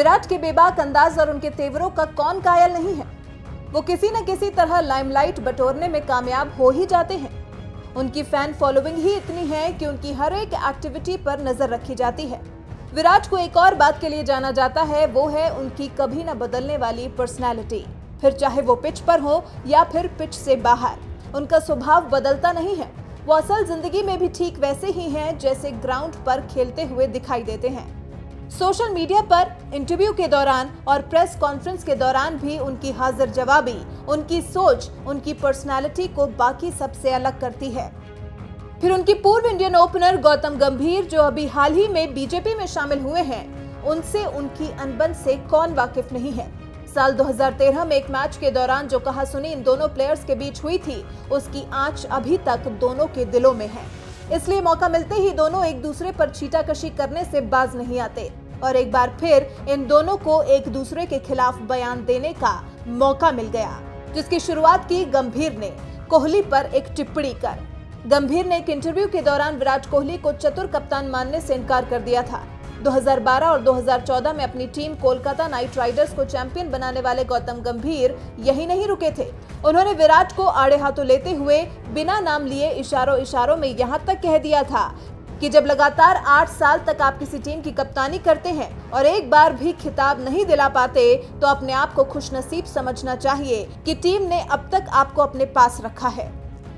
विराट के बेबाक अंदाज और उनके तेवरों का कौन कायल नहीं है। वो किसी न किसी तरह लाइमलाइट बटोरने में कामयाब हो ही जाते हैं। उनकी फैन फॉलोइंग ही इतनी है कि उनकी हर एक एक्टिविटी पर नजर रखी जाती है। विराट को एक और बात के लिए जाना जाता है, वो है उनकी कभी न बदलने वाली पर्सनैलिटी। फिर चाहे वो पिच पर हो या फिर पिच से बाहर, उनका स्वभाव बदलता नहीं है। वो असल जिंदगी में भी ठीक वैसे ही हैं जैसे ग्राउंड पर खेलते हुए दिखाई देते हैं। सोशल मीडिया पर, इंटरव्यू के दौरान और प्रेस कॉन्फ्रेंस के दौरान भी उनकी हाजिर जवाबी, उनकी सोच, उनकी पर्सनैलिटी को बाकी सबसे अलग करती है। फिर उनकी पूर्व इंडियन ओपनर गौतम गंभीर, जो अभी हाल ही में बीजेपी में शामिल हुए हैं, उनसे उनकी अनबन से कौन वाकिफ नहीं है। साल 2013 में एक मैच के दौरान जो कहासुनी इन दोनों प्लेयर्स के बीच हुई थी, उसकी आंच अभी तक दोनों के दिलों में है। इसलिए मौका मिलते ही दोनों एक दूसरे पर छींटाकशी करने से बाज नहीं आते और एक बार फिर इन दोनों को एक दूसरे के खिलाफ बयान देने का मौका मिल गया, जिसकी शुरुआत की गंभीर ने कोहली पर एक टिप्पणी कर। गंभीर ने एक इंटरव्यू के दौरान विराट कोहली को चतुर कप्तान मानने से इनकार कर दिया था। 2012 और 2014 में अपनी टीम कोलकाता नाइट राइडर्स को चैंपियन बनाने वाले गौतम गंभीर यही नहीं रुके थे। उन्होंने विराट को आड़े हाथों लेते हुए बिना नाम लिए इशारों में यहां तक कह दिया था कि जब लगातार 8 साल तक आप किसी टीम की कप्तानी करते हैं और एक बार भी खिताब नहीं दिला पाते, तो अपने आप को खुशनसीब समझना चाहिए कि टीम ने अब तक आपको अपने पास रखा है।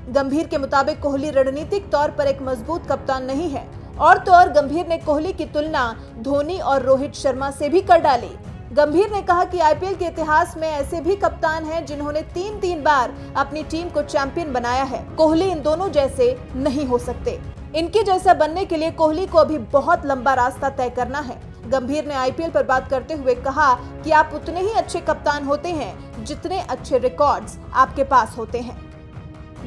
गंभीर के मुताबिक कोहली रणनीतिक तौर पर एक मजबूत कप्तान नहीं है, और तो और गंभीर ने कोहली की तुलना धोनी और रोहित शर्मा से भी कर डाली। गंभीर ने कहा कि आईपीएल के इतिहास में ऐसे भी कप्तान हैं जिन्होंने 3 बार अपनी टीम को चैंपियन बनाया है। कोहली इन दोनों जैसे नहीं हो सकते। इनके जैसा बनने के लिए कोहली को अभी बहुत लंबा रास्ता तय करना है। गंभीर ने आईपीएल पर बात करते हुए कहा कि आप उतने ही अच्छे कप्तान होते हैं जितने अच्छे रिकॉर्ड्स आपके पास होते हैं।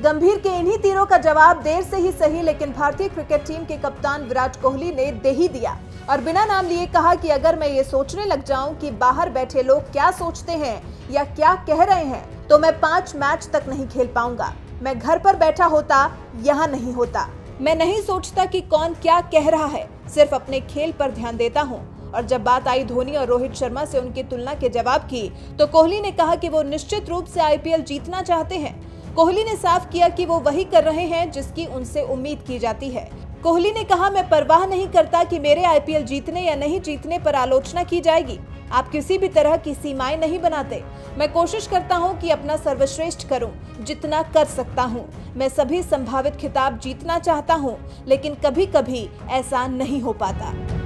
गंभीर के इन्हीं तीरों का जवाब देर से ही सही, लेकिन भारतीय क्रिकेट टीम के कप्तान विराट कोहली ने दे ही दिया और बिना नाम लिए कहा कि अगर मैं ये सोचने लग जाऊं कि बाहर बैठे लोग क्या सोचते हैं या क्या कह रहे हैं, तो मैं 5 मैच तक नहीं खेल पाऊंगा। मैं घर पर बैठा होता, यहाँ नहीं होता। मैं नहीं सोचता कि कौन क्या कह रहा है, सिर्फ अपने खेल पर ध्यान देता हूँ। और जब बात आई धोनी और रोहित शर्मा से उनकी तुलना के जवाब की, तो कोहली ने कहा कि वो निश्चित रूप से आईपीएल जीतना चाहते हैं। कोहली ने साफ किया कि वो वही कर रहे हैं जिसकी उनसे उम्मीद की जाती है। कोहली ने कहा, मैं परवाह नहीं करता कि मेरे आईपीएल जीतने या नहीं जीतने पर आलोचना की जाएगी। आप किसी भी तरह की सीमाएं नहीं बनाते। मैं कोशिश करता हूं कि अपना सर्वश्रेष्ठ करूं, जितना कर सकता हूं। मैं सभी संभावित खिताब जीतना चाहता हूं, लेकिन कभी-कभी ऐसा नहीं हो पाता।